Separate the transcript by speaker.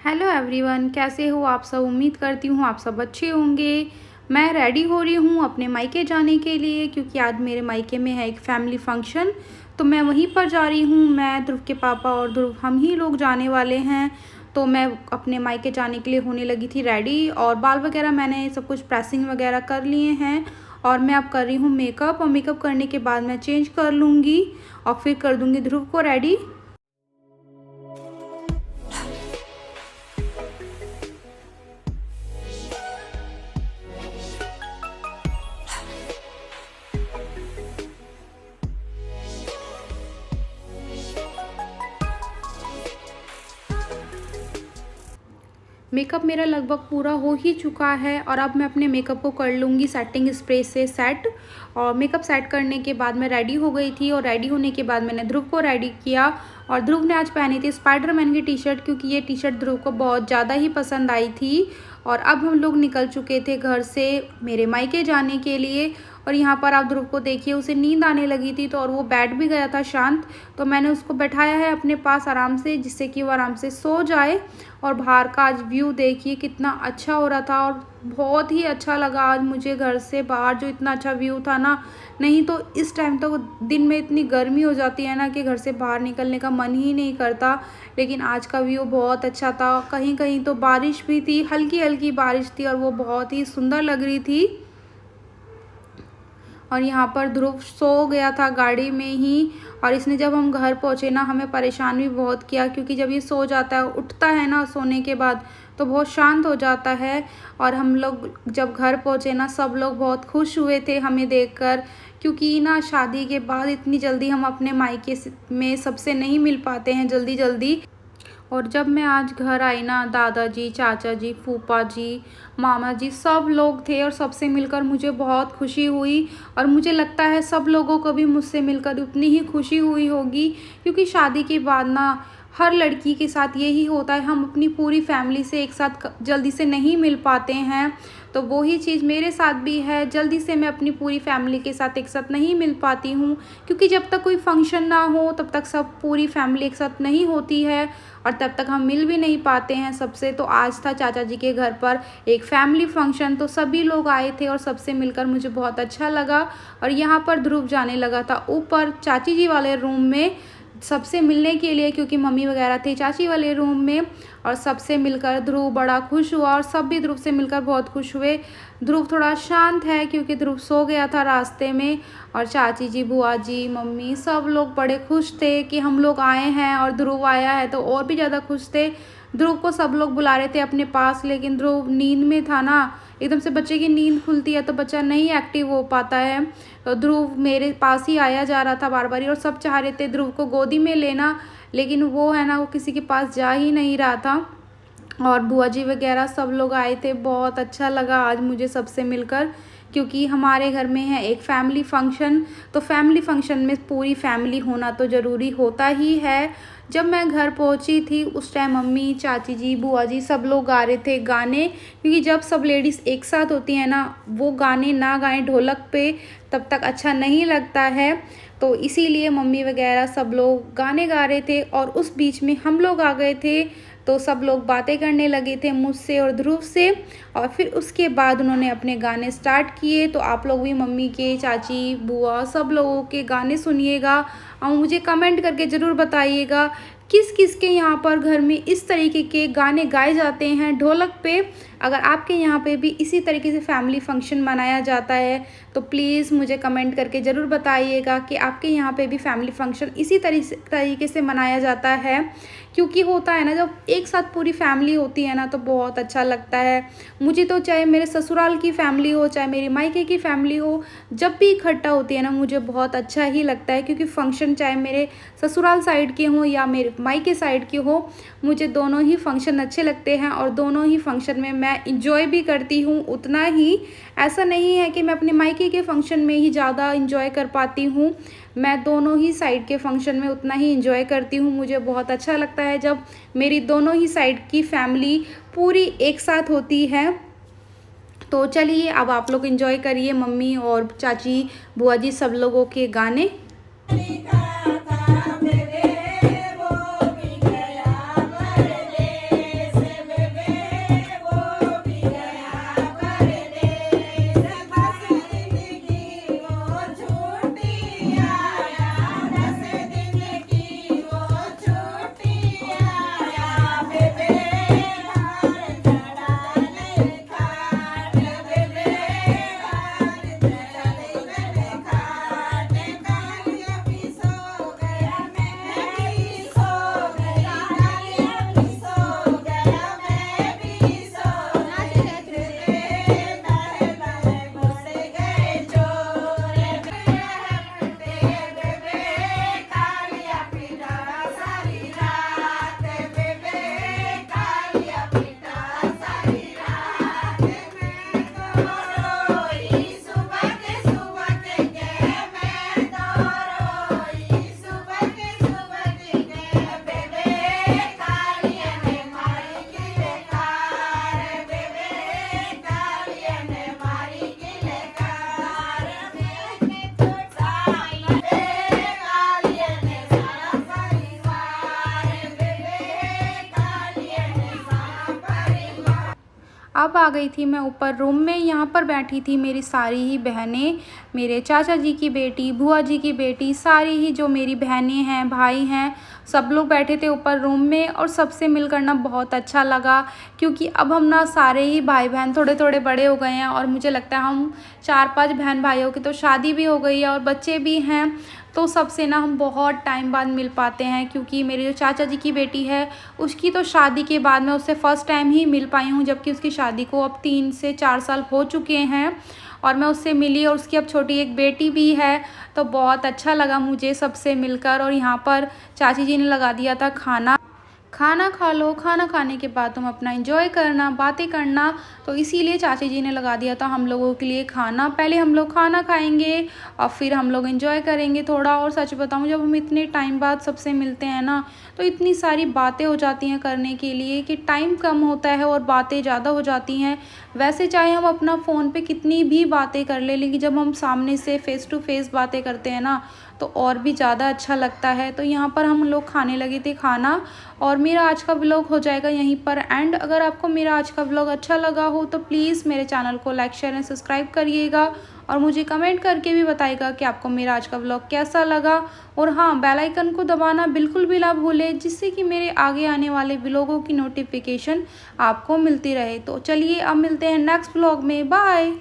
Speaker 1: Hello everyone, कैसे हो आप सब। उम्मीद करती हूँ आप सब अच्छे होंगे। मैं रेडी हो रही हूँ अपने मायके जाने के लिए, क्योंकि आज मेरे मायके में है एक फैमिली फंक्शन। तो मैं वहीं पर जा रही हूँ। मैं, ध्रुव के पापा और ध्रुव, हम ही लोग जाने वाले हैं। तो मैं अपने मायके जाने के लिए होने लगी थी रेडी, और बाल वगैरह मैंने सब कुछ प्रेसिंग वगैरह कर लिए हैं। और मैं अब कर रही हूँ मेकअप, और मेकअप करने के बाद मैं चेंज कर लूँगी और फिर कर दूँगी ध्रुव को रेडी। मेकअप मेरा लगभग पूरा हो ही चुका है, और अब मैं अपने मेकअप को कर लूँगी सेटिंग स्प्रे से सेट। और मेकअप सेट करने के बाद मैं रेडी हो गई थी, और रेडी होने के बाद मैंने ध्रुव को रेडी किया। और ध्रुव ने आज पहनी थी स्पाइडरमैन की टी शर्ट, क्योंकि ये टी शर्ट ध्रुव को बहुत ज़्यादा ही पसंद आई थी। और अब हम लोग निकल चुके थे घर से मेरे मायके जाने के लिए। और यहाँ पर आप ध्रुव को देखिए, उसे नींद आने लगी थी, तो और वो बैठ भी गया था शांत। तो मैंने उसको बैठाया है अपने पास आराम से, जिससे कि वो आराम से सो जाए। और बाहर का आज व्यू देखिए कितना अच्छा हो रहा था, और बहुत ही अच्छा लगा आज मुझे घर से बाहर जो इतना अच्छा व्यू था ना। नहीं तो इस टाइम तो दिन में इतनी गर्मी हो जाती है ना कि घर से बाहर निकलने का मन ही नहीं करता। लेकिन आज का व्यू बहुत अच्छा था। कहीं कहीं तो बारिश भी थी, हल्की हल्की बारिश थी, और वो बहुत ही सुंदर लग रही थी। और यहाँ पर ध्रुव सो गया था गाड़ी में ही। और इसने, जब हम घर पहुँचे ना, हमें परेशान भी बहुत किया, क्योंकि जब ये सो जाता है, उठता है ना सोने के बाद, तो बहुत शांत हो जाता है। और हम लोग जब घर पहुँचे ना, सब लोग बहुत खुश हुए थे हमें देखकर, क्योंकि ना शादी के बाद इतनी जल्दी हम अपने मायके में सबसे नहीं मिल पाते हैं जल्दी जल्दी। और जब मैं आज घर आई ना, दादाजी, चाचा जी, फूफा जी, मामा जी सब लोग थे, और सबसे मिलकर मुझे बहुत खुशी हुई। और मुझे लगता है सब लोगों को भी मुझसे मिलकर उतनी ही खुशी हुई होगी, क्योंकि शादी के बाद ना हर लड़की के साथ यही होता है, हम अपनी पूरी फैमिली से एक साथ जल्दी से नहीं मिल पाते हैं। तो वही चीज़ मेरे साथ भी है, जल्दी से मैं अपनी पूरी फैमिली के साथ एक साथ नहीं मिल पाती हूँ, क्योंकि जब तक कोई फंक्शन ना हो तब तक सब पूरी फैमिली एक साथ नहीं होती है, और तब तक हम मिल भी नहीं पाते हैं सबसे। तो आज था चाचा जी के घर पर एक फैमिली फंक्शन, तो सभी लोग आए थे और सबसे मिलकर मुझे बहुत अच्छा लगा। और यहाँ पर ध्रुव जाने लगा था ऊपर चाची जी वाले रूम में सबसे मिलने के लिए, क्योंकि मम्मी वगैरह थे चाची वाले रूम में। और सबसे मिलकर ध्रुव बड़ा खुश हुआ, और सब भी ध्रुव से मिलकर बहुत खुश हुए। ध्रुव थोड़ा शांत है, क्योंकि ध्रुव सो गया था रास्ते में। और चाची जी, बुआ जी, मम्मी सब लोग बड़े खुश थे कि हम लोग आए हैं, और ध्रुव आया है, तो और भी ज़्यादा खुश थे। ध्रुव को सब लोग बुला रहे थे अपने पास, लेकिन ध्रुव नींद में था ना। एकदम से बच्चे की नींद खुलती है तो बच्चा नहीं एक्टिव हो पाता है। तो ध्रुव मेरे पास ही आया जा रहा था बार बार, और सब चाह रहे थे ध्रुव को गोदी में लेना, लेकिन वो है ना, वो किसी के पास जा ही नहीं रहा था। और बुआ जी वगैरह सब लोग आए थे। बहुत अच्छा लगा आज मुझे सबसे मिलकर, क्योंकि हमारे घर में है एक फैमिली फंक्शन। तो फैमिली फंक्शन में पूरी फैमिली होना तो ज़रूरी होता ही है। जब मैं घर पहुंची थी उस टाइम मम्मी, चाची जी, बुआ जी सब लोग गा रहे थे गाने, क्योंकि जब सब लेडीज़ एक साथ होती हैं ना, वो गाने ना गाएं ढोलक पे तब तक अच्छा नहीं लगता है। तो इसीलिए मम्मी वगैरह सब लोग गाने गा रहे थे, और उस बीच में हम लोग आ गए थे। तो सब लोग बातें करने लगे थे मुझसे और ध्रुव से, और फिर उसके बाद उन्होंने अपने गाने स्टार्ट किए। तो आप लोग भी मम्मी के, चाची, बुआ सब लोगों के गाने सुनिएगा, और मुझे कमेंट करके ज़रूर बताइएगा किस किस के यहाँ पर घर में इस तरीके के गाने गाए जाते हैं ढोलक पे। अगर आपके यहाँ पे भी इसी तरीके से फैमिली फंक्शन मनाया जाता है तो प्लीज़ मुझे कमेंट करके ज़रूर बताइएगा कि आपके यहाँ पे भी फैमिली फंक्शन इसी तरीके से मनाया जाता है। क्योंकि होता है ना, जब एक साथ पूरी फैमिली होती है ना, तो बहुत अच्छा लगता है। मुझे तो चाहे मेरे ससुराल की फैमिली हो, चाहे मेरी मायके की फैमिली हो, जब भी इकट्ठा होती है ना, मुझे बहुत अच्छा ही लगता है। क्योंकि फंक्शन चाहे मेरे ससुराल साइड के हों या मेरे मायके साइड के हो, मुझे दोनों ही फंक्शन अच्छे लगते हैं, और दोनों ही फंक्शन में मैं इंजॉय भी करती हूँ उतना ही। ऐसा नहीं है कि मैं अपने मायके के फंक्शन में ही ज़्यादा इंजॉय कर पाती हूँ, मैं दोनों ही साइड के फंक्शन में उतना ही इंजॉय करती हूँ। मुझे बहुत अच्छा लगता है जब मेरी दोनों ही साइड की फैमिली पूरी एक साथ होती है। तो चलिए अब आप लोग इंजॉय करिए मम्मी और चाची, बुआ जी सब लोगों के गाने। अब आ गई थी मैं ऊपर रूम में। यहाँ पर बैठी थी मेरी सारी ही बहनें, मेरे चाचा जी की बेटी, बुआ जी की बेटी, सारी ही जो मेरी बहनें हैं, भाई हैं, सब लोग बैठे थे ऊपर रूम में। और सबसे मिलकर ना बहुत अच्छा लगा, क्योंकि अब हम ना सारे ही भाई बहन थोड़े थोड़े बड़े हो गए हैं। और मुझे लगता है हम 4-5 बहन भाइयों की तो शादी भी हो गई है और बच्चे भी हैं, तो सबसे ना हम बहुत टाइम बाद मिल पाते हैं। क्योंकि मेरे जो चाचा जी की बेटी है, उसकी तो शादी के बाद मैं उससे फ़र्स्ट टाइम ही मिल पाई हूँ, जबकि उसकी शादी को अब 3 से 4 साल हो चुके हैं और मैं उससे मिली। और उसकी अब छोटी एक बेटी भी है, तो बहुत अच्छा लगा मुझे सबसे मिलकर। और यहाँ पर चाची जी ने लगा दिया था खाना। खाना खा लो, खाना खाने के बाद तुम अपना एंजॉय करना, बातें करना, तो इसीलिए चाची जी ने लगा दिया था हम लोगों के लिए खाना। पहले हम लोग खाना खाएंगे और फिर हम लोग एंजॉय करेंगे थोड़ा। और सच बताऊं, जब हम इतने टाइम बाद सबसे मिलते हैं ना, तो इतनी सारी बातें हो जाती हैं करने के लिए कि टाइम कम होता है और बातें ज़्यादा हो जाती हैं। वैसे चाहे हम अपना फ़ोन पे कितनी भी बातें कर लें, लेकिन जब हम सामने से फ़ेस टू फेस बातें करते हैं ना, तो और भी ज़्यादा अच्छा लगता है। तो यहाँ पर हम लोग खाने लगे थे खाना, और मेरा आज का व्लॉग हो जाएगा यहीं पर एंड। अगर आपको मेरा आज का व्लॉग अच्छा लगा हो तो प्लीज़ मेरे चैनल को लाइक, शेयर एंड सब्सक्राइब करिएगा, और मुझे कमेंट करके भी बताइएगा कि आपको मेरा आज का व्लॉग कैसा लगा। और हाँ, बेल आइकन को दबाना बिल्कुल भी ना भूलें, जिससे कि मेरे आगे आने वाले व्लॉगों की नोटिफिकेशन आपको मिलती रहे। तो चलिए अब मिलते हैं नेक्स्ट व्लॉग में। बाय।